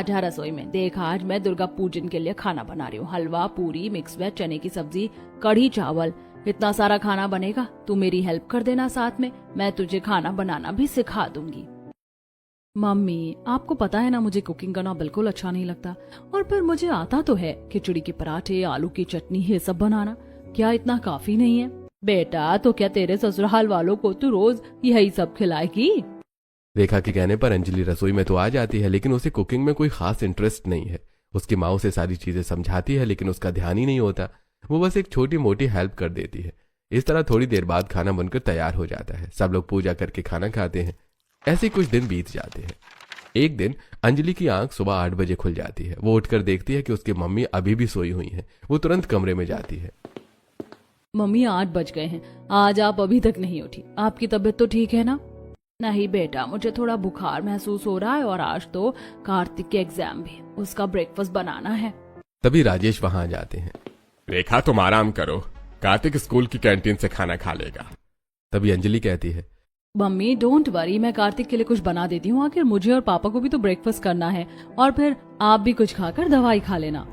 जा रसोई में। देख, आज मैं दुर्गा पूजन के लिए खाना बना रही हूँ। हलवा, पूरी, मिक्स वेज, चने की सब्जी, कढ़ी चावल, इतना सारा खाना बनेगा। तू मेरी हेल्प कर देना साथ में, मैं तुझे खाना बनाना भी सिखा दूंगी। मम्मी, आपको पता है ना मुझे कुकिंग करना बिल्कुल अच्छा नहीं लगता, और फिर मुझे आता तो है खिचड़ी के पराठे, आलू की चटनी, ये सब बनाना। क्या इतना काफी नहीं है? बेटा, तो क्या तेरे ससुराल वालों को तू रोज यही सब खिलाएगी? रेखा के कहने पर अंजलि रसोई में तो आ जाती है, लेकिन उसे कुकिंग में कोई खास इंटरेस्ट नहीं है। उसकी माँ उसे सारी चीजें समझाती है, लेकिन उसका ध्यान ही नहीं होता। वो बस एक छोटी मोटी हेल्प कर देती है। इस तरह थोड़ी देर बाद खाना बनकर तैयार हो जाता है। सब लोग पूजा करके खाना खाते हैं। ऐसे कुछ दिन बीत जाते हैं। एक दिन अंजलि की आंख सुबह 8 बजे खुल जाती है। वो उठकर देखती है कि उसकी मम्मी अभी भी सोई हुई है। वो तुरंत कमरे में जाती है। मम्मी, 8 बज गए हैं, आज आप अभी तक नहीं उठी। आपकी तबीयत तो ठीक है ना? नहीं बेटा, मुझे थोड़ा बुखार महसूस हो रहा है, और आज तो कार्तिक के एग्जाम भी, उसका ब्रेकफास्ट बनाना है। तभी राजेश वहां आ जाते हैं। रेखा, तुम आराम करो, कार्तिक स्कूल की कैंटीन से खाना खा लेगा। तभी अंजलि कहती है, मम्मी डोंट वरी, मैं कार्तिक के लिए कुछ बना देती हूँ। आखिर मुझे और पापा को भी तो ब्रेकफास्ट करना है, और फिर आप भी कुछ खाकर दवाई खा लेना।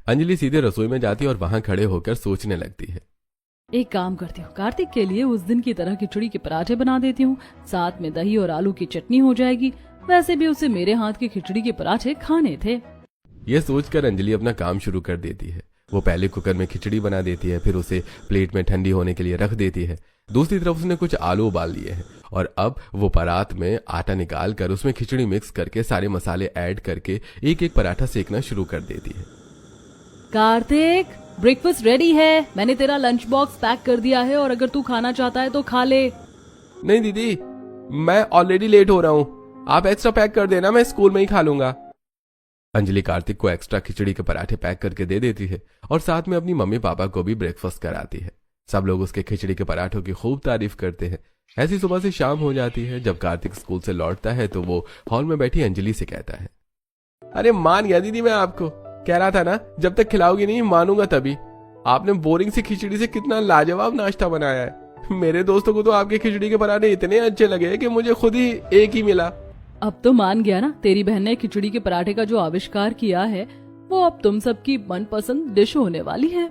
अंजलि सीधे रसोई में जाती है और वहां खड़े होकर सोचने लगती है। एक काम करती हूँ, कार्तिक के लिए उस दिन की तरह खिचड़ी के पराठे बना देती हूँ, साथ में दही और आलू की चटनी हो जाएगी। वैसे भी उसे मेरे हाथ की खिचड़ी के पराठे खाने थे। यह सोचकर अंजलि अपना काम शुरू कर देती है। वो पहले कुकर में खिचड़ी बना देती है, फिर उसे प्लेट में ठंडी होने के लिए रख देती है। दूसरी तरफ उसने कुछ आलू उबाल लिए हैं, और अब वो परात में आटा निकाल कर उसमें खिचड़ी मिक्स करके सारे मसाले ऐड करके एक एक पराठा सेकना शुरू कर देती है। कार्तिक, ब्रेकफास्ट रेडी है, मैंने तेरा लंच बॉक्स पैक कर दिया है, और अगर तू खाना चाहता है तो खा ले। नहीं दीदी, मैं ऑलरेडी लेट हो रहा हूँ, आप एक्स्ट्रा पैक कर देना, मैं स्कूल में ही खा लूंगा। अंजलि कार्तिक को एक्स्ट्रा खिचड़ी के पराठे पैक करके दे देती है, और साथ में अपनी मम्मी पापा को भी ब्रेकफास्ट कराती है। सब लोग उसके खिचड़ी के पराठों की खूब तारीफ करते हैं। ऐसी सुबह से शाम हो जाती है। जब कार्तिक स्कूल से लौटता है तो वो हॉल में बैठी अंजलि से कहता है, अरे मान गया दीदी, मैं आपको कह रहा था ना, जब तक खिलाओगी नहीं मानूंगा तभी। आपने बोरिंग सी खिचड़ी से कितना लाजवाब नाश्ता बनाया है। मेरे दोस्तों को तो आपके खिचड़ी के पराठे इतने अच्छे लगे कि मुझे खुद ही एक ही मिला। अब तो मान गया ना, तेरी बहन ने खिचड़ी के पराठे का जो आविष्कार किया है वो अब तुम सबकी मनपसंद डिश होने वाली है।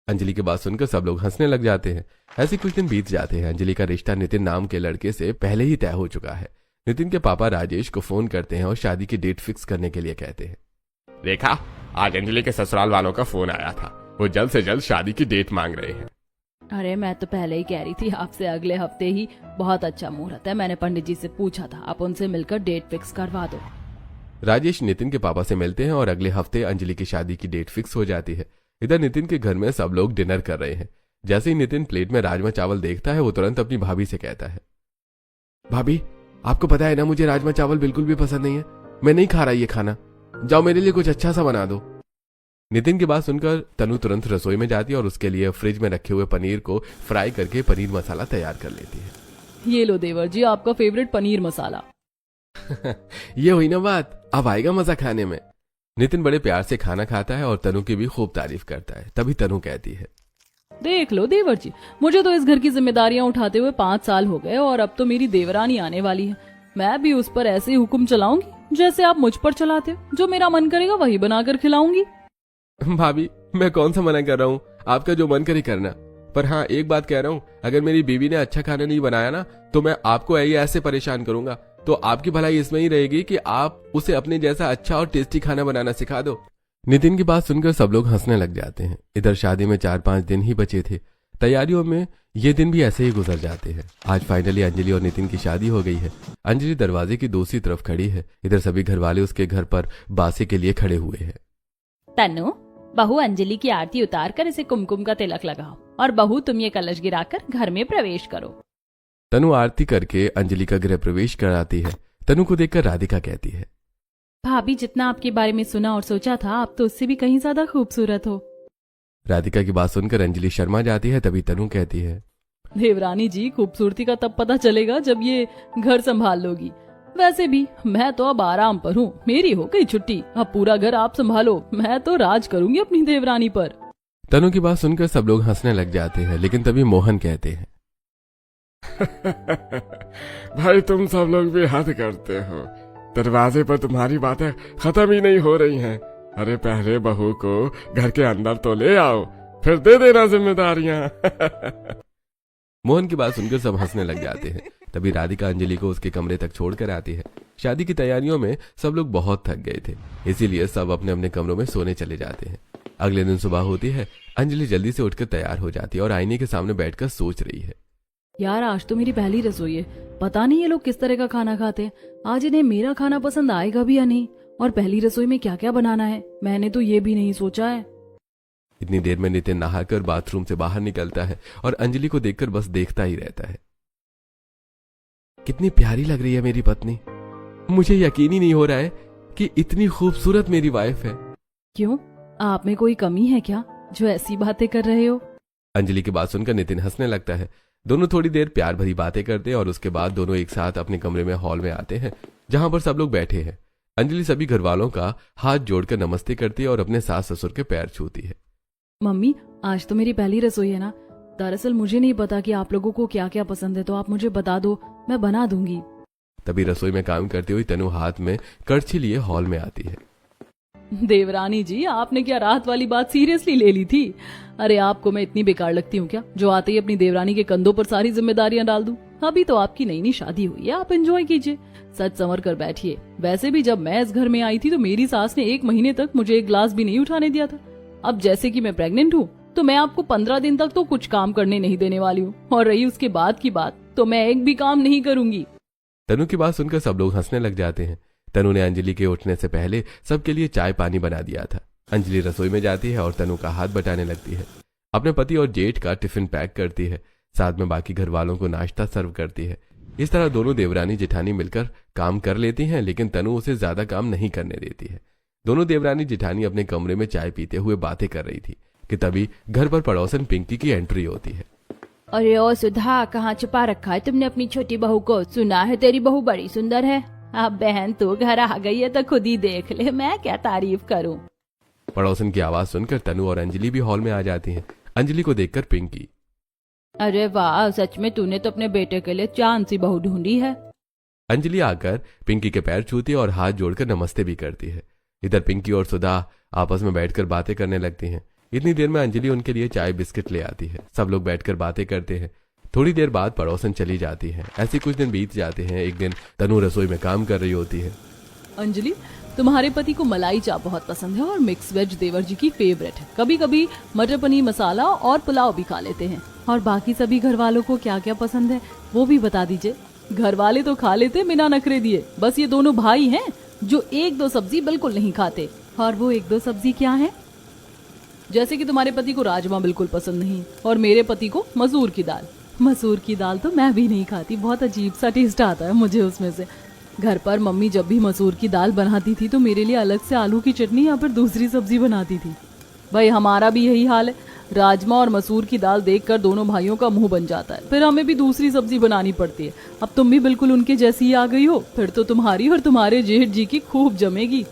अंजलि की बात सुनकर सब लोग हंसने लग जाते हैं। ऐसे कुछ दिन बीत जाते हैं। अंजलि का रिश्ता नितिन नाम के लड़के से पहले ही तय हो चुका है। नितिन के पापा राजेश को फोन करते हैं और शादी की डेट फिक्स करने के लिए कहते हैं। रेखा, आज अंजलि के ससुराल वालों का फोन आया था, वो जल्द से जल्द शादी की डेट मांग रहे हैं। अरे मैं तो पहले ही कह रही थी आपसे, अगले हफ्ते ही बहुत अच्छा मुहूर्त है। मैंने पंडित जी से पूछा था, आप उनसे मिलकर डेट फिक्स करवा दो। राजेश नितिन के पापा से मिलते हैं और अगले हफ्ते अंजलि की शादी की डेट फिक्स हो जाती है। इधर नितिन के घर में सब लोग डिनर कर रहे हैं। जैसे ही नितिन प्लेट में राजमा चावल देखता है, वो तुरंत अपनी भाभी से कहता है, भाभी, आपको पता है ना मुझे राजमा चावल बिल्कुल भी पसंद नहीं है, मैं नहीं खा रहा ये खाना, जाओ मेरे लिए कुछ अच्छा सा बना दो। नितिन की बात सुनकर तनु तुरंत रसोई में जाती है और उसके लिए फ्रिज में रखे हुए पनीर को फ्राई करके पनीर मसाला तैयार कर लेती है। ये लो देवर जी, आपका फेवरेट पनीर मसाला। ये हुई ना बात, अब आएगा मजा खाने में। नितिन बड़े प्यार से खाना खाता है और तनु की भी खूब तारीफ करता है। तभी तनु कहती है, देख लो देवर जी, मुझे तो इस घर की जिम्मेदारियां उठाते हुए 5 साल हो गए, और अब तो मेरी देवरानी आने वाली है। मैं भी उस पर ऐसे ही हुक्म चलाऊंगी जैसे आप मुझ पर चलाते हो। जो मेरा मन करेगा वही बनाकर खिलाऊंगी। भाभी, मैं कौन सा मना कर रहा हूँ, आपका जो मन करे करना। पर हाँ, एक बात कह रहा हूँ, अगर मेरी बीवी ने अच्छा खाना नहीं बनाया ना, तो मैं आपको ऐसे परेशान करूंगा। तो आपकी भलाई इसमें ही रहेगी कि आप उसे अपने जैसा अच्छा और टेस्टी खाना बनाना सिखा दो। नितिन की बात सुनकर सब लोग हंसने लग जाते हैं। इधर शादी में 4-5 दिन ही बचे थे। तैयारियों में ये दिन भी ऐसे ही गुजर जाते हैं। आज फाइनली अंजलि और नितिन की शादी हो गई है। अंजलि दरवाजे की दूसरी तरफ खड़ी है। इधर सभी घर वाले उसके घर पर बासे के लिए खड़े हुए हैं। तनु, बहू अंजलि की आरती उतार कर इसे कुमकुम का तिलक लगाओ, और बहू तुम ये कलश गिराकर घर में प्रवेश करो। तनु आरती करके अंजलि का गृह प्रवेश कराती है। तनु को देखकर राधिका कहती है, भाभी, जितना आपके बारे में सुना और सोचा था, आप तो उससे भी कहीं ज्यादा खूबसूरत हो। राधिका की बात सुनकर अंजलि शर्मा जाती है। तभी तनु कहती है, देवरानी जी, खूबसूरती का तब पता चलेगा जब ये घर संभाल लोगी। वैसे भी मैं तो अब आराम पर हूँ, मेरी हो गई छुट्टी। अब पूरा घर आप संभालो, मैं तो राज करूंगी अपनी देवरानी पर। तनु की बात सुनकर सब लोग हंसने लग जाते हैं। लेकिन तभी मोहन कहते हैं, भाई, तुम सब लोग भी हद करते हो। दरवाजे पर तुम्हारी बातें खत्म ही नहीं हो रही हैं। अरे पहले बहू को घर के अंदर तो ले आओ, फिर दे देना जिम्मेदारियां। मोहन की बात सुनकर सब हंसने लग जाते हैं। तभी राधिका अंजलि को उसके कमरे तक छोड़कर आती है। शादी की तैयारियों में सब लोग बहुत थक गए थे, इसीलिए सब अपने अपने कमरों में सोने चले जाते हैं। अगले दिन सुबह होती है। अंजलि जल्दी से उठकर तैयार हो जाती है और आईने के सामने बैठकर सोच रही है। यार आज तो मेरी पहली रसोई है, पता नहीं ये लोग किस तरह का खाना खाते हैं। आज इन्हें मेरा खाना पसंद आएगा भी या नहीं, और पहली रसोई में क्या क्या बनाना है मैंने तो ये भी नहीं सोचा है। इतनी देर में नितिन नहाकर बाथरूम से बाहर निकलता है और अंजलि को देखकर बस देखता ही रहता है। कितनी प्यारी लग रही है मेरी पत्नी। मुझे यकीन ही नहीं हो रहा है कि इतनी खूबसूरत मेरी वाइफ है। क्यों, आप में कोई कमी है क्या जो ऐसी बातें कर रहे हो? अंजलि की बात सुनकर नितिन हंसने लगता है। दोनों थोड़ी देर प्यार भरी बातें करते हैं और उसके बाद दोनों एक साथ अपने कमरे में हॉल में आते हैं जहां पर सब लोग बैठे हैं। अंजलि सभी घर वालों का हाथ जोड़कर नमस्ते करती है और अपने सास ससुर के पैर छूती है। मम्मी आज तो मेरी पहली रसोई है ना, दरअसल मुझे नहीं पता कि आप लोगों को क्या क्या पसंद है, तो आप मुझे बता दो, मैं बना दूंगी। तभी रसोई में काम करती हुई तनु हाथ में कड़छी लिए हॉल में आती है। देवरानी जी, आपने क्या रात वाली बात सीरियसली ले ली थी? अरे आपको मैं इतनी बेकार लगती हूँ क्या जो आते ही अपनी देवरानी के कंधों पर सारी जिम्मेदारियां डाल दूं? अभी तो आपकी नई नई शादी हुई है, आप एंजॉय कीजिए, सच संवर कर बैठिए। वैसे भी जब मैं इस घर में आई थी तो मेरी सास ने 1 महीने तक मुझे एक गिलास भी नहीं उठाने दिया था। अब जैसे कि मैं प्रेग्नेंट हूँ तो मैं आपको 15 दिन तक तो कुछ काम करने नहीं देने वाली हूँ, और रही उसके बाद की बात तो मैं एक भी काम नहीं करूंगी। तनु की बात सुनकर सब लोग हंसने लग जाते हैं। तनु ने अंजलि के उठने से पहले सबके लिए चाय पानी बना दिया था। अंजलि रसोई में जाती है और तनु का हाथ बटाने लगती है। अपने पति और जेठ का टिफिन पैक करती है, साथ में बाकी घर वालों को नाश्ता सर्व करती है। इस तरह दोनों देवरानी जेठानी मिलकर काम कर लेती हैं, लेकिन तनु उसे ज्यादा काम नहीं करने देती है। दोनों देवरानी जेठानी अपने कमरे में चाय पीते हुए बातें कर रही थी कि तभी घर पर पड़ोसन पिंकी की एंट्री होती है। अरे ओ सुधा, कहाँ छुपा रखा है तुमने अपनी छोटी बहू को? सुना है तेरी बहू बड़ी सुंदर है। अब बहन तू घर आ गई है तो खुद ही देख ले, मैं क्या तारीफ करूं। पड़ोसन की आवाज सुनकर तनु और अंजलि भी हॉल में आ जाती हैं। अंजलि को देखकर पिंकी, अरे वाह, सच में तूने तो अपने बेटे के लिए चांद सी बहू ढूंढी है। अंजलि आकर पिंकी के पैर छूती है और हाथ जोड़कर नमस्ते भी करती है। इधर पिंकी और सुधा आपस में बैठकर बातें करने लगती हैं। इतनी देर में अंजलि उनके लिए चाय बिस्किट ले आती है। सब लोग बैठकर बातें करते हैं। थोड़ी देर बाद पड़ोसन चली जाती है। ऐसे कुछ दिन बीत जाते हैं। एक दिन तनु रसोई में काम कर रही होती है। अंजलि, तुम्हारे पति को मलाई चाप बहुत पसंद है और मिक्स वेज देवर जी की फेवरेट है। कभी कभी मटर पनीर मसाला और पुलाव भी खा लेते हैं। और बाकी सभी घर वालों को क्या क्या पसंद है वो भी बता दीजिए। घर वाले तो खा लेते बिना नखरे दिए, बस ये दोनों भाई हैं जो 1-2 सब्जी बिल्कुल नहीं खाते। और वो 1-2 सब्जी क्या है? जैसे कि तुम्हारे पति को राजमा बिल्कुल पसंद नहीं और मेरे पति को मसूर की दाल। मसूर की दाल तो मैं भी नहीं खाती, बहुत अजीब सा टेस्ट आता है मुझे उसमें से। घर पर मम्मी जब भी मसूर की दाल बनाती थी तो मेरे लिए अलग से आलू की चटनी या फिर दूसरी सब्जी बनाती थी। भाई हमारा भी यही हाल है, राजमा और मसूर की दाल देखकर दोनों भाइयों का मुंह बन जाता है, फिर हमें भी दूसरी सब्जी बनानी पड़ती है। अब तुम भी बिल्कुल उनके जैसी ही आ गई हो, फिर तो तुम्हारी और तुम्हारे जेठ जी की खूब जमेगी।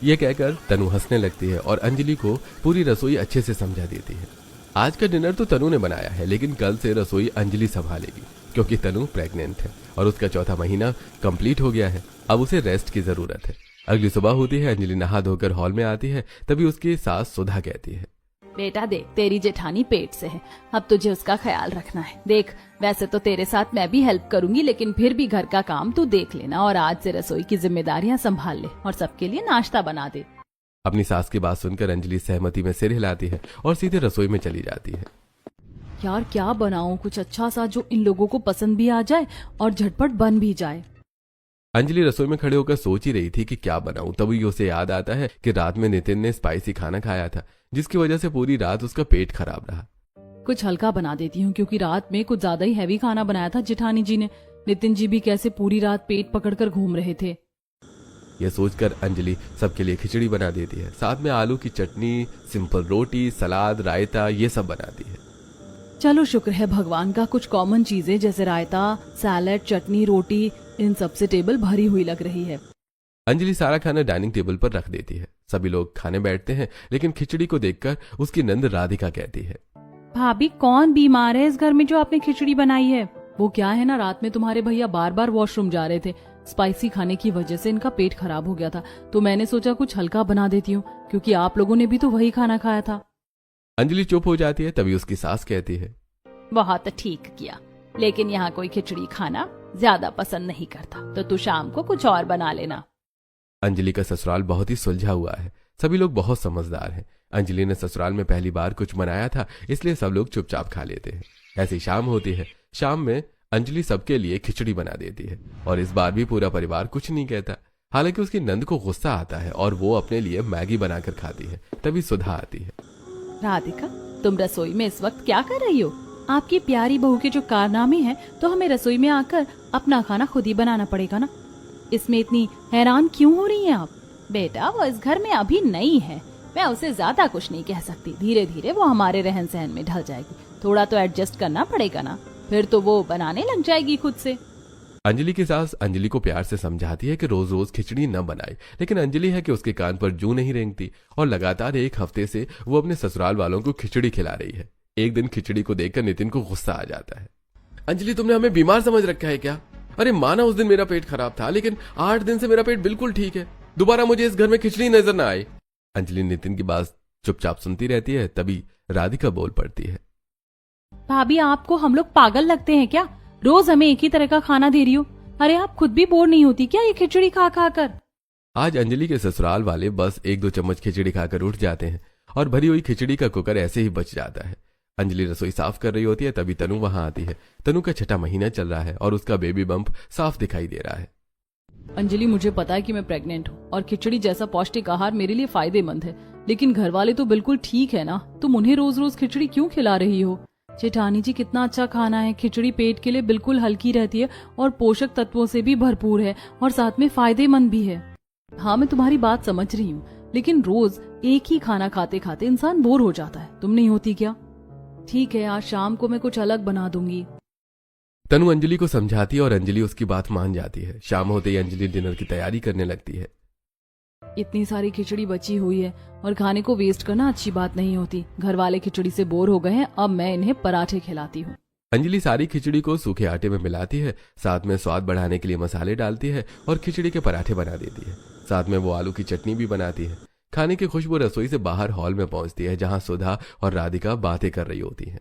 ये कहकर तनु हंसने लगती है और अंजलि को पूरी रसोई अच्छे से समझा देती है। आज का डिनर तो तनु ने बनाया है, लेकिन कल से रसोई अंजलि संभालेगी क्योंकि तनु प्रेग्नेंट है और उसका 4था महीना कंप्लीट हो गया है। अब उसे रेस्ट की जरूरत है। अगली सुबह होती है। अंजलि नहा धोकर हॉल में आती है। तभी उसकी सास सुधा कहती है, बेटा देख, तेरी जेठानी पेट से है, अब तुझे उसका ख्याल रखना है। देख, वैसे तो तेरे साथ मैं भी हेल्प करूंगी, लेकिन फिर भी घर का काम तू देख लेना और आज से रसोई की जिम्मेदारियां संभाल ले और सबके लिए नाश्ता बना दे। अपनी सास की बात सुनकर अंजलि सहमति में सिर हिलाती है और सीधे रसोई में चली जाती है। यार क्या बनाऊं कुछ अच्छा सा जो इन लोगों को पसंद भी आ जाए और झटपट बन भी जाए। अंजलि रसोई में खड़े होकर सोच ही रही थी कि क्या बनाऊं, तभी उसे याद आता है कि रात में नितिन ने स्पाइसी खाना खाया था, जिसकी वजह से पूरी रात उसका पेट खराब रहा। कुछ हल्का बना देती हूँ क्योंकि रात में कुछ ज्यादा ही हैवी खाना बनाया था जेठानी जी ने। नितिन जी भी कैसे पूरी रात पेट पकड़कर घूम रहे थे। यह सोचकर अंजलि सबके लिए खिचड़ी बना देती है। साथ में आलू की चटनी, सिंपल रोटी, सलाद, रायता ये सब बनाती है। चलो शुक्र है भगवान का, कुछ कॉमन चीजें जैसे रायता, सैलेड, चटनी, रोटी, इन सब से टेबल भरी हुई लग रही है। अंजलि सारा खाना डाइनिंग टेबल पर रख देती है। सभी लोग खाने बैठते हैं, लेकिन खिचड़ी को देखकर उसकी नंद राधिका कहती है, भाभी कौन बीमार है इस घर में जो आपने खिचड़ी बनाई है? वो क्या है ना, रात में तुम्हारे भैया बार बार वॉशरूम जा रहे थे स्पाइसी खाने की वजह से इनका पेट खराब हो गया था, तो मैंने सोचा कुछ हल्का बना देती हूँ, क्योंकि आप लोगों ने भी तो वही खाना खाया था। अंजलि चुप हो जाती है। तभी उसकी सास कहती है, बहुत ठीक किया, लेकिन यहाँ कोई खिचड़ी खाना ज्यादा पसंद नहीं करता, तो तू शाम को कुछ और बना लेना। अंजलि का ससुराल बहुत ही सुलझा हुआ है। सभी लोग बहुत समझदार हैं। अंजलि ने ससुराल में पहली बार कुछ बनाया था, इसलिए सब लोग चुपचाप खा लेते हैं। ऐसी शाम होती है। शाम में अंजलि सबके लिए खिचड़ी बना देती है और इस बार भी पूरा परिवार कुछ नहीं कहता। हालांकि उसकी नंद को गुस्सा आता है और वो अपने लिए मैगी बनाकर खाती है। तभी सुधा आती है। राधिका, तुम रसोई में इस वक्त क्या कर रही हो? आपकी प्यारी बहू के जो कारनामे हैं, तो हमें रसोई में आकर अपना खाना खुद ही बनाना पड़ेगा ना। इसमें इतनी हैरान क्यों हो रही हैं आप? बेटा, वो इस घर में अभी नई है, मैं उसे ज्यादा कुछ नहीं कह सकती। धीरे धीरे वो हमारे रहन सहन में ढल जाएगी। थोड़ा तो एडजस्ट करना पड़ेगा ना, फिर तो वो बनाने लग जाएगी खुद से। अंजलि की सास अंजलि को प्यार से समझाती है कि रोज रोज खिचड़ी न बनाए, लेकिन अंजलि है कि उसके कान पर जूं नहीं रेंगती और लगातार 1 हफ्ते से वो अपने ससुराल वालों को खिचड़ी खिला रही है। एक दिन खिचड़ी को देखकर नितिन को गुस्सा आ जाता है। अंजलि, तुमने हमें बीमार समझ रखा है क्या? अरे माना उस दिन मेरा पेट खराब था, लेकिन 8 दिन से मेरा पेट बिल्कुल ठीक है। दोबारा मुझे इस घर में खिचड़ी नजर ना आए। अंजलि नितिन की बात चुपचाप सुनती रहती है। तभी राधिका बोल पड़ती है, भाभी, आपको हम लोग पागल लगते हैं क्या? रोज हमें एक ही तरह का खाना दे रही हो। अरे आप खुद भी बोर नहीं होती क्या ये खिचड़ी खा खा कर? आज अंजलि के ससुराल वाले बस 1-2 चम्मच खिचड़ी खाकर उठ जाते हैं और भरी हुई खिचड़ी का कुकर ऐसे ही बच जाता है। अंजलि रसोई साफ कर रही होती है। तभी तनु वहां आती है। तनु का 6ठा महीना चल रहा है और उसका बेबी बम्प साफ दिखाई दे रहा है। अंजलि, मुझे पता है कि मैं प्रेग्नेंट हूँ और खिचड़ी जैसा पौष्टिक आहार मेरे लिए फायदेमंद है, लेकिन घर वाले तो बिल्कुल ठीक है ना। तुम उन्हें रोज रोज खिचड़ी क्यों खिला रही हो? जेठानी जी, कितना अच्छा खाना है। खिचड़ी पेट के लिए बिल्कुल हल्की रहती है और पोषक तत्वों से भी भरपूर है और साथ में फायदेमंद भी है। हाँ, मैं तुम्हारी बात समझ रही हूँ, लेकिन रोज एक ही खाना खाते खाते इंसान बोर हो जाता है। तुम नहीं होती क्या? ठीक है, आज शाम को मैं कुछ अलग बना दूंगी। तनु अंजलि को समझाती है और अंजलि उसकी बात मान जाती है। शाम होते ही अंजलि डिनर की तैयारी करने लगती है। इतनी सारी खिचड़ी बची हुई है और खाने को वेस्ट करना अच्छी बात नहीं होती। घर वाले खिचड़ी से बोर हो गए हैं, अब मैं इन्हें पराठे खिलाती हूँ। अंजलि सारी खिचड़ी को सूखे आटे में मिलाती है, साथ में स्वाद बढ़ाने के लिए मसाले डालती है और खिचड़ी के पराठे बना देती है। साथ में वो आलू की चटनी भी बनाती है। खाने की खुशबू रसोई से बाहर हॉल में पहुंचती है, जहां सुधा और राधिका बातें कर रही होती हैं।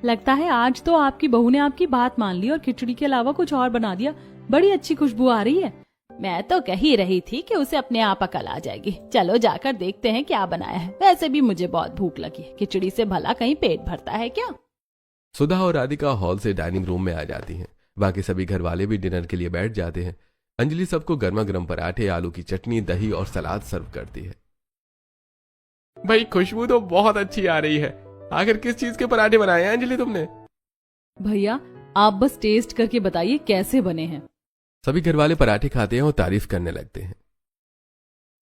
लगता है आज तो आपकी बहू ने आपकी बात मान ली और खिचड़ी के अलावा कुछ और बना दिया। बड़ी अच्छी खुशबू आ रही है। मैं तो कह ही रही थी कि उसे अपने आप अकल आ जाएगी। चलो जाकर देखते हैं क्या बनाया है। वैसे भी मुझे बहुत भूख लगी है। खिचड़ी से भला कहीं पेट भरता है क्या? सुधा और राधिका हॉल से डाइनिंग रूम में आ जाती हैं। बाकी सभी घर वाले भी डिनर के लिए बैठ जाते हैं। अंजलि सबको गर्मा गर्म पराठे, आलू की चटनी, दही और सलाद सर्व करती है। भाई, खुशबू तो बहुत अच्छी आ रही है। आखिर किस चीज के पराठे बनाए हैं अंजलि तुमने? भैया, आप बस टेस्ट करके बताइए कैसे बने हैं। सभी घर वाले पराठे खाते हैं और तारीफ करने लगते हैं।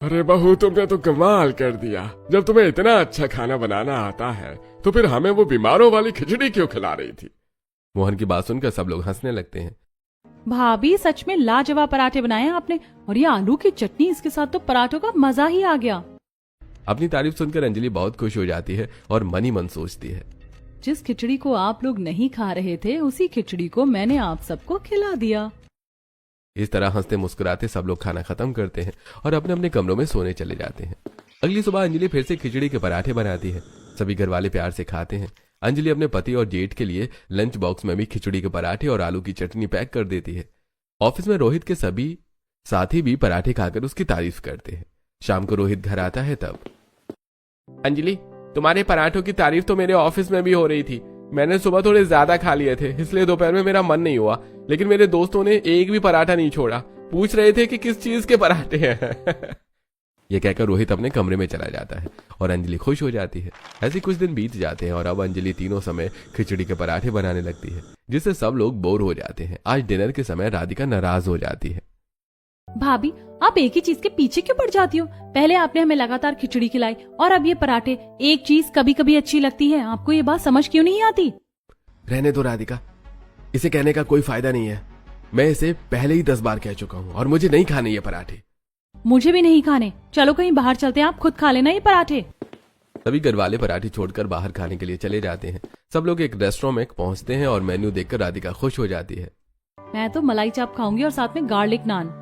अरे बहू, तुमने तो कमाल कर दिया। जब तुम्हें इतना अच्छा खाना बनाना आता है, तो फिर हमें वो बीमारों वाली खिचड़ी क्यों खिला रही थी? मोहन की बात सुनकर सब लोग हंसने लगते हैं। भाभी, सच में लाजवाब पराठे बनाए हैं आपने। और ये आलू की चटनी, इसके साथ तो पराठों का मजा ही आ गया। अपनी तारीफ सुनकर अंजलि बहुत खुश हो जाती है और मन ही मन सोचती है, जिस खिचड़ी को आप लोग नहीं खा रहे थे, उसी खिचड़ी को मैंने आप सबको खिला दिया। इस तरह हंसते मुस्कुराते सब लोग खाना खत्म करते हैं और अपने अपने कमरों में सोने चले जाते हैं। अगली सुबह अंजलि फिर से खिचड़ी के पराठे बनाती है। सभी घर वाले प्यार से खाते हैं। अंजलि अपने पति और जेठ के लिए लंच बॉक्स में भी खिचड़ी के पराठे और आलू की चटनी पैक कर देती है। ऑफिस में रोहित के सभी साथी भी पराठे खाकर उसकी तारीफ करते हैं। शाम को रोहित घर आता है। तब अंजलि, तुम्हारे पराठों की तारीफ तो मेरे ऑफिस में भी हो रही थी। मैंने सुबह थोड़े ज्यादा खा लिए थे, इसलिए दोपहर में मेरा मन नहीं हुआ, लेकिन मेरे दोस्तों ने एक भी पराठा नहीं छोड़ा। पूछ रहे थे कि किस चीज के पराठे हैं। यह कहकर रोहित अपने कमरे में चला जाता है और अंजलि खुश हो जाती है। ऐसे कुछ दिन बीत जाते हैं और अब अंजलि तीनों समय खिचड़ी के पराठे बनाने लगती है, जिससे सब लोग बोर हो जाते हैं। आज डिनर के समय राधिका नाराज हो जाती है। भाभी, आप एक ही चीज के पीछे क्यों पड़ जाती हो? पहले आपने हमें लगातार खिचड़ी खिलाई और अब ये पराठे। एक चीज कभी कभी अच्छी लगती है, आपको ये बात समझ क्यों नहीं आती? रहने दो राधिका, इसे कहने का कोई फायदा नहीं है। मैं इसे पहले ही 10 बार कह चुका हूँ और मुझे नहीं खाने ये पराठे। मुझे भी नहीं खाने। चलो कहीं बाहर चलते हैं, आप खुद खा लेना ये पराठे। सभी घर वाले पराठे छोड़कर बाहर खाने के लिए चले जाते हैं। सब लोग एक रेस्टोरेंट में पहुंचते हैं और मेन्यू देखकर राधिका खुश हो जाती है। मैं तो मलाई चाप खाऊंगी और साथ में गार्लिक नान।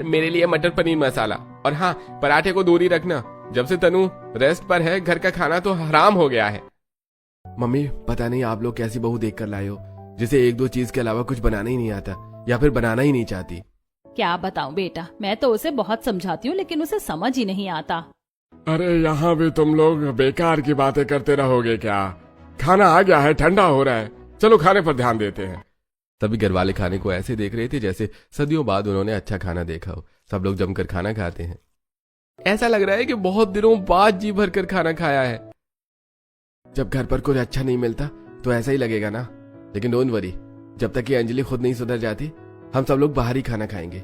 मेरे लिए मटर पनीर मसाला, और हाँ, पराठे को दूर ही रखना। जब से तनु रेस्ट पर है, घर का खाना तो हराम हो गया है। मम्मी, पता नहीं आप लोग कैसी बहू देख कर लाए हो, जिसे एक दो चीज के अलावा कुछ बनाना ही नहीं आता, या फिर बनाना ही नहीं चाहती। क्या बताऊं बेटा, मैं तो उसे बहुत समझाती हूँ लेकिन उसे समझ ही नहीं आता। अरे यहाँ भी तुम लोग बेकार की बातें करते रहोगे क्या? खाना आ गया है, ठंडा हो रहा है, चलो खाने पर ध्यान देते हैं। सभी घर वाले खाने को ऐसे देख रहे थे जैसे सदियों बाद उन्होंने अच्छा खाना देखा हो। सब लोग जमकर खाना खाते हैं। ऐसा लग रहा है कि बहुत दिनों बाद जी भर कर खाना खाया है। जब घर पर कुछ अच्छा नहीं मिलता तो ऐसा ही लगेगा ना। लेकिन डोंट वरी, जब तक कि अंजलि खुद नहीं सुधर जाती, हम सब लोग बाहर ही खाना खाएंगे।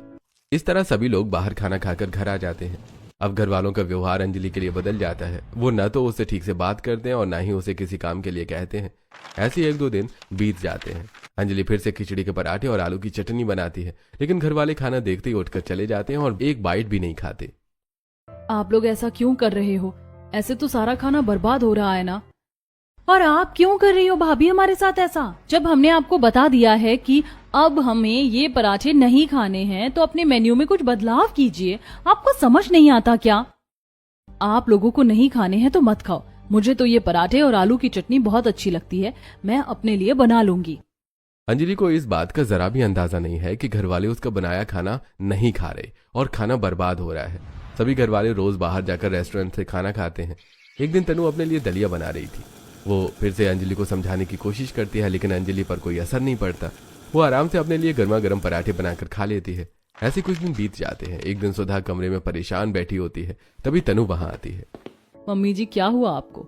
इस तरह सभी लोग बाहर खाना खाकर घर आ जाते हैं। अब घर वालों का व्यवहार अंजलि के लिए बदल जाता है। वो न तो उससे ठीक से बात करते हैं और ना ही उसे किसी काम के लिए कहते हैं। ऐसे ही एक दो दिन बीत जाते हैं। अंजलि फिर से खिचड़ी के पराठे और आलू की चटनी बनाती है, लेकिन घर वाले खाना देखते ही उठकर चले जाते हैं और एक बाइट भी नहीं खाते। आप लोग ऐसा क्यों कर रहे हो? ऐसे तो सारा खाना बर्बाद हो रहा है ना। और आप क्यों कर रही हो भाभी हमारे साथ ऐसा? जब हमने आपको बता दिया है कि अब हमें ये पराठे नहीं खाने हैं तो अपने मेन्यू में कुछ बदलाव कीजिए। आपको समझ नहीं आता क्या? आप लोगों को नहीं खाने हैं तो मत खाओ। मुझे तो ये पराठे और आलू की चटनी बहुत अच्छी लगती है, मैं अपने लिए बना लूंगी। अंजलि को इस बात का जरा भी अंदाजा नहीं है कि घर वाले उसका बनाया खाना नहीं खा रहे और खाना बर्बाद हो रहा है। सभी घर वाले रोज बाहर जाकर रेस्टोरेंट से खाना खाते हैं। एक दिन तनु अपने लिए दलिया बना रही थी। वो फिर से अंजलि को समझाने की कोशिश करती है, लेकिन अंजलि पर कोई असर नहीं पड़ता। वो आराम से अपने लिए गर्मा गर्म पराठे बनाकर खा लेती है। ऐसे कुछ दिन बीत जाते हैं। एक दिन सुधा कमरे में परेशान बैठी होती है, तभी तनु वहां आती है। मम्मी जी, क्या हुआ आपको?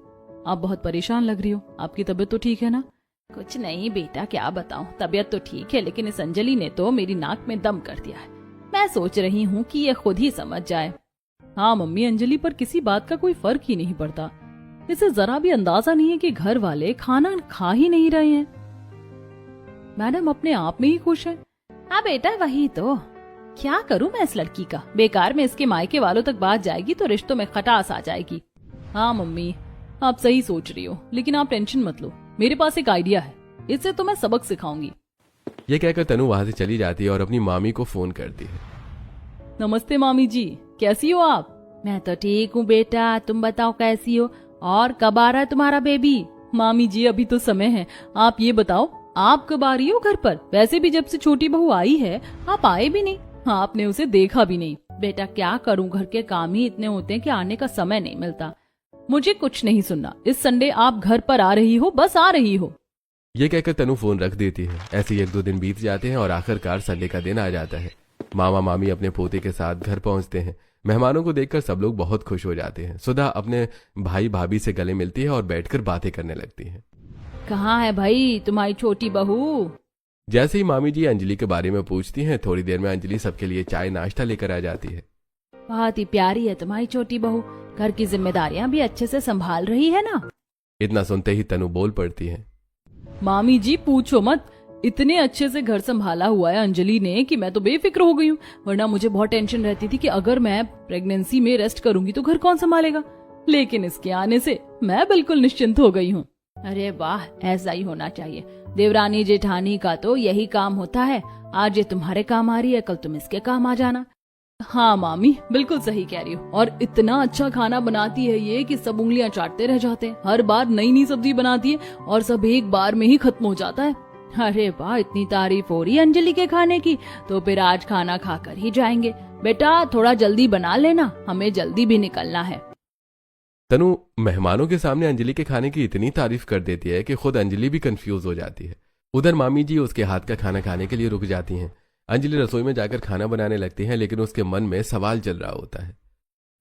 आप बहुत परेशान लग रही हो। आपकी तबीयत तो ठीक है ना? कुछ नहीं बेटा, क्या बताऊं, तबीयत तो ठीक है, लेकिन इस अंजलि ने तो मेरी नाक में दम कर दिया है। मैं सोच रही हूँ कि ये खुद ही समझ जाए। हाँ मम्मी, अंजलि पर किसी बात का कोई फर्क ही नहीं पड़ता। इसे जरा भी अंदाजा नहीं है कि घर वाले खाना खा ही नहीं रहे हैं। मैडम अपने आप में ही खुश है। हाँ बेटा, वही तो। क्या करूं मैं इस लड़की का? बेकार में इसके मायके वालों तक बात जाएगी तो रिश्तों में खटास आ जाएगी। हाँ मम्मी, आप सही सोच रही हो, लेकिन आप टेंशन मत लो, मेरे पास एक आइडिया है, इससे तो मैं सबक सिखाऊंगी। ये कहकर तनु वहां से चली जाती है और अपनी मामी को फोन करती है। नमस्ते मामी जी, कैसी हो आप? मैं तो ठीक हूँ बेटा, तुम बताओ कैसी हो, और कब आ रहा है तुम्हारा बेबी? मामी जी, अभी तो समय है, आप ये बताओ आप कब आ रही हो घर पर? वैसे भी जब से छोटी बहू आई है आप आए भी नहीं, आपने उसे देखा भी नहीं। बेटा क्या करूं, घर के काम ही इतने होते हैं कि आने का समय नहीं मिलता। मुझे कुछ नहीं सुनना, इस संडे आप घर पर आ रही हो, बस आ रही हो। ये कहकर तनु फोन रख देती है। ऐसे ही एक दो दिन बीत जाते हैं और आखिरकार संडे का दिन आ जाता है। मामा मामी अपने पोते के साथ घर पहुंचते हैं। मेहमानों को देखकर सब लोग बहुत खुश हो जाते हैं। सुधा अपने भाई भाभी से गले मिलती है और बैठकर बातें करने लगती है। कहाँ है भाई तुम्हारी छोटी बहू? जैसे ही मामी जी अंजलि के बारे में पूछती हैं, थोड़ी देर में अंजलि सबके लिए चाय नाश्ता लेकर आ जाती है। बहुत ही प्यारी है तुम्हारी छोटी बहू, घर की जिम्मेदारियां भी अच्छे से संभाल रही है ना? इतना सुनते ही तनु बोल पड़ती है। मामी जी पूछो मत, इतने अच्छे से घर संभाला हुआ है अंजलि ने कि मैं तो बेफिक्र हो गई हूँ। वरना मुझे बहुत टेंशन रहती थी कि अगर मैं प्रेगनेंसी में रेस्ट करूंगी तो घर कौन संभालेगा, लेकिन इसके आने से मैं बिल्कुल निश्चिंत हो गई हूँ। अरे वाह, ऐसा ही होना चाहिए। देवरानी जेठानी का तो यही काम होता है। आज ये तुम्हारे काम आ रही है, कल तुम इसके काम आ जाना। हाँ मामी, बिल्कुल सही कह रही हो। और इतना अच्छा खाना बनाती है ये कि सब उंगलियां चाटते रह जाते हैं। हर बार नई नई सब्जी बनाती है और सब एक बार में ही खत्म हो जाता है। अरे वाह, इतनी तारीफ हो रही है अंजलि के खाने की, तो फिर आज खाना खाकर ही जाएंगे। बेटा थोड़ा जल्दी बना लेना, हमें जल्दी भी निकलना है। तनु मेहमानों के सामने अंजलि के खाने की इतनी तारीफ कर देती है कि खुद अंजलि भी कंफ्यूज हो जाती है। उधर मामी जी उसके हाथ का खाना खाने के लिए रुक जाती हैं। अंजलि रसोई में जाकर खाना बनाने लगती है, लेकिन उसके मन में सवाल चल रहा होता है।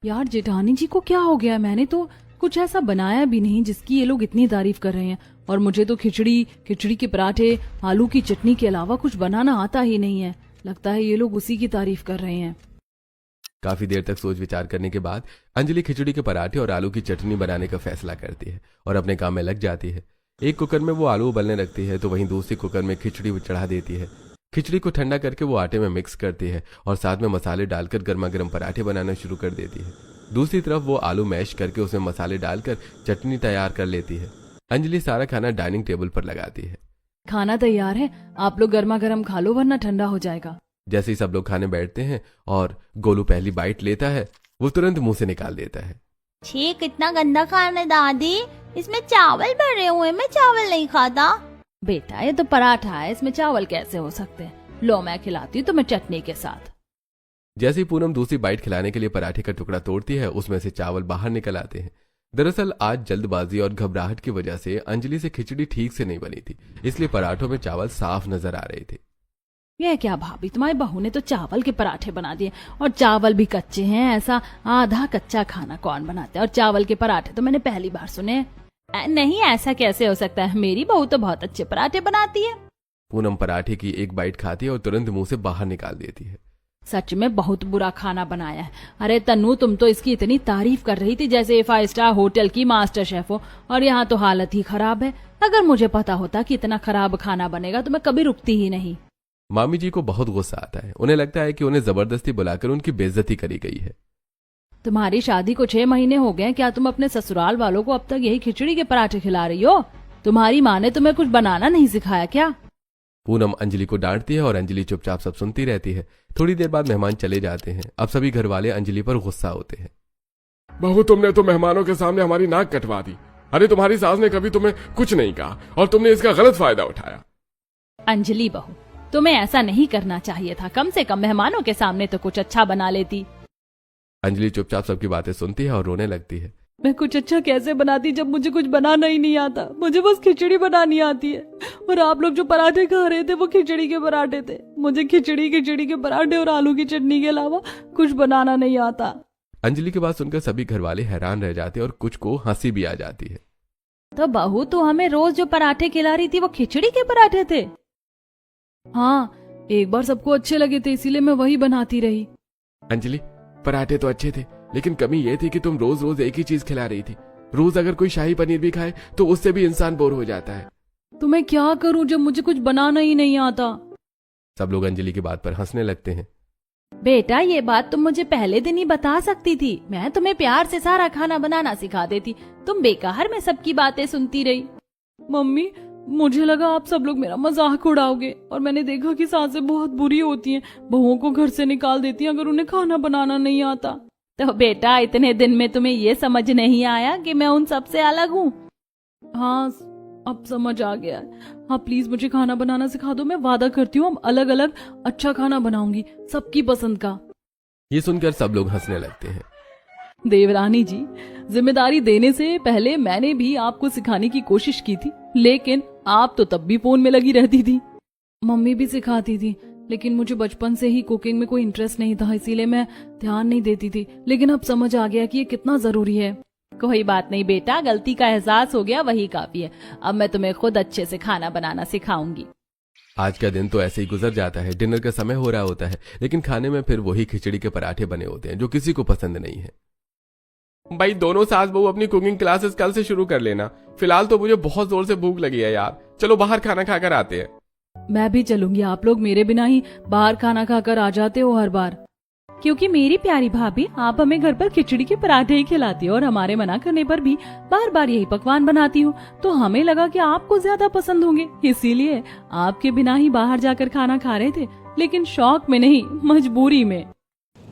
यार जेठानी जी को क्या हो गया? मैंने तो कुछ ऐसा बनाया भी नहीं जिसकी ये लोग इतनी तारीफ कर रहे हैं। और मुझे तो खिचड़ी के पराठे, आलू की चटनी के अलावा कुछ बनाना आता ही नहीं है। लगता है ये लोग उसी की तारीफ कर रहे हैं। काफी देर तक सोच विचार करने के बाद अंजलि खिचड़ी के पराठे और आलू की चटनी बनाने का फैसला करती है और अपने काम में लग जाती है। एक कुकर में वो आलू उबलने रखती है तो वहीं दूसरी कुकर में खिचड़ी चढ़ा देती है। खिचड़ी को ठंडा करके वो आटे में मिक्स करती है और साथ में मसाले डालकर गर्मा गर्म पराठे बनाना शुरू कर देती है। दूसरी तरफ वो आलू मैश करके उसमें मसाले डालकर चटनी तैयार कर लेती है। अंजलि सारा खाना डाइनिंग टेबल पर लगाती है। खाना तैयार है, आप लोग गर्मा गर्म खा लो वरना ठंडा हो जाएगा। जैसे ही सब लोग खाने बैठते हैं और गोलू पहली बाइट लेता है, वो तुरंत मुंह से निकाल देता है। छी, कितना गंदा खाना है दादी, इसमें चावल भरे हुए, मैं चावल नहीं खाता। बेटा ये तो पराठा है, इसमें चावल कैसे हो सकते हैं? लो मैं खिलाती हूँ तुम्हें चटनी के साथ। जैसे ही पूनम दूसरी बाइट खिलाने के लिए पराठे का टुकड़ा तोड़ती है, उसमें से चावल बाहर निकल आते हैं। दरअसल आज जल्दबाजी और घबराहट की वजह से अंजलि से खिचड़ी ठीक से नहीं बनी थी, इसलिए पराठों में चावल साफ नजर आ रहे थे। ये क्या भाभी, तुम्हारी बहू ने तो चावल के पराठे बना दिए, और चावल भी कच्चे हैं। ऐसा आधा कच्चा खाना कौन बनाता है? और चावल के पराठे तो मैंने पहली बार सुने। नहीं, ऐसा कैसे हो सकता है? मेरी बहू तो बहुत अच्छे पराठे बनाती है। पूनम पराठे की एक बाइट खाती है और तुरंत मुंह से बाहर निकाल देती है। सच में बहुत बुरा खाना बनाया है। अरे तन्नू, तुम तो इसकी इतनी तारीफ कर रही थी जैसे 5 स्टार होटल की मास्टर शेफ हो, और यहाँ तो हालत ही खराब है। अगर मुझे पता होता कि इतना खराब खाना बनेगा तो मैं कभी रुकती ही नहीं। मामी जी को बहुत गुस्सा आता है। उन्हें लगता है कि उन्हें जबरदस्ती बुलाकर उनकी बेइज्जती करी गई है। तुम्हारी शादी को 6 महीने हो गए, क्या तुम अपने ससुराल वालों को अब तक यही खिचड़ी के पराठे खिला रही हो? तुम्हारी माँ ने तुम्हें कुछ बनाना नहीं सिखाया क्या? पूनम अंजलि को डांटती है और अंजलि चुपचाप सब सुनती रहती है। थोड़ी देर बाद मेहमान चले जाते हैं। अब सभी घर वाले अंजलि पर गुस्सा होते हैं। बहू, तुमने तो मेहमानों के सामने हमारी नाक कटवा दी। अरे तुम्हारी सास ने कभी तुम्हें कुछ नहीं कहा और तुमने इसका गलत फायदा उठाया। अंजलि बहू, तुम्हें ऐसा नहीं करना चाहिए था। कम से कम मेहमानों के सामने तो कुछ अच्छा बना लेती। अंजलि चुपचाप सबकी बातें सुनती है और रोने लगती है। मैं कुछ अच्छा कैसे बनाती जब मुझे कुछ बनाना ही नहीं आता? मुझे बस खिचड़ी बनानी आती है, और आप लोग जो पराठे खा रहे थे वो खिचड़ी के पराठे थे। मुझे खिचड़ी के पराठे और आलू की चटनी के अलावा कुछ बनाना नहीं आता। अंजलि की बात सुनकर सभी घर वाले हैरान रह जाते हैं और कुछ को हंसी भी आ जाती है। तो बहू, तो हमें रोज जो पराठे खिला रही थी वो खिचड़ी के पराठे थे? हाँ, एक बार सबको अच्छे लगे थे इसीलिए मैं वही बनाती रही। अंजलि, पराठे तो अच्छे थे, लेकिन कमी ये थी कि तुम रोज रोज एक ही चीज खिला रही थी। रोज अगर कोई शाही पनीर भी खाए तो उससे भी इंसान बोर हो जाता है। तो मैं क्या करूं जब मुझे कुछ बनाना ही नहीं आता? सब लोग अंजलि की बात पर हंसने लगते हैं। बेटा, ये बात तुम मुझे पहले दिन ही बता सकती थी। मैं तुम्हें प्यार से सारा खाना बनाना सिखा देती। तुम बेकार में सबकी बातें सुनती रही। मम्मी, मुझे लगा आप सब लोग मेरा मजाक उड़ाओगे, और मैंने देखा कि सासें बहुत बुरी होती हैं, बहुओं को घर से निकाल देती हैं अगर उन्हें खाना बनाना नहीं आता। तो बेटा, इतने दिन में तुम्हें ये समझ नहीं आया कि मैं उन सब से अलग हूँ? हाँ, अब समझ आ गया है। हाँ प्लीज मुझे खाना बनाना सिखा दो, मैं वादा करती हूँ अब अलग अलग अच्छा खाना बनाऊंगी, सबकी पसंद का। ये सुनकर सब लोग हंसने लगते हैं। देवरानी जी, जिम्मेदारी देने से पहले मैंने भी आपको सिखाने की कोशिश की थी, लेकिन आप तो तब भी फोन में लगी रहती थी। मम्मी भी सिखाती थी, लेकिन मुझे बचपन से ही कुकिंग में कोई इंटरेस्ट नहीं था, इसीलिए मैं ध्यान नहीं देती थी। लेकिन अब समझ आ गया कि ये कितना जरूरी है। कोई बात नहीं बेटा, गलती का एहसास हो गया वही काफी है। अब मैं तुम्हें खुद अच्छे से खाना बनाना सिखाऊंगी। आज का दिन तो ऐसे ही गुजर जाता है। डिनर का समय हो रहा होता है, लेकिन खाने में फिर वही खिचड़ी के पराठे बने होते हैं जो किसी को पसंद नहीं है। भाई दोनों सास बहू अपनी कुकिंग क्लासेस कल से शुरू कर लेना। फिलहाल तो मुझे बहुत जोर से भूख लगी है यार। चलो बाहर खाना खाकर आते हैं। मैं भी चलूंगी, आप लोग मेरे बिना ही बाहर खाना खाकर आ जाते हो हर बार। क्योंकि मेरी प्यारी भाभी, आप हमें घर पर खिचड़ी के पराठे ही खिलाती हो और हमारे मना करने पर भी बार बार यही पकवान बनाती हो, तो हमें लगा कि आपको ज्यादा पसंद होंगे, इसीलिए आपके बिना ही बाहर जाकर खाना खा रहे थे, लेकिन शौक में नहीं, मजबूरी में।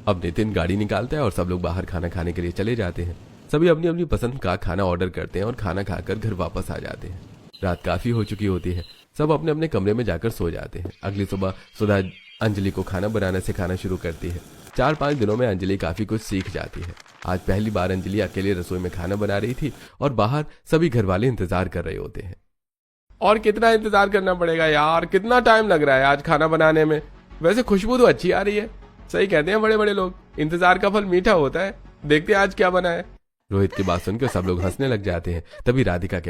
अब नितिन गाड़ी निकालता है और सब लोग बाहर खाना खाने के लिए चले जाते हैं। सभी अपनी अपनी पसंद का खाना ऑर्डर करते हैं और खाना खाकर घर वापस आ जाते हैं। रात काफी हो चुकी होती है। सब अपने अपने कमरे में जाकर सो जाते हैं। अगली सुबह सुधा अंजलि को खाना बनाना सिखाना शुरू करती है। 4-5 दिनों में अंजलि काफी कुछ सीख जाती है। आज पहली बार अंजलि अकेले रसोई में खाना बना रही थी और बाहर सभी घर वाले इंतजार कर रहे होते हैं। और कितना इंतजार करना पड़ेगा यार, कितना टाइम लग रहा है आज खाना बनाने में। वैसे खुशबू तो अच्छी आ रही है। सही कहते हैं बड़े बड़े लोग, इंतजार का फल मीठा होता है। देखते हैं आज क्या बना है। रोहित की बात सुनकर सब लोग हंसने लग जाते हैं। तभी राधिका कहती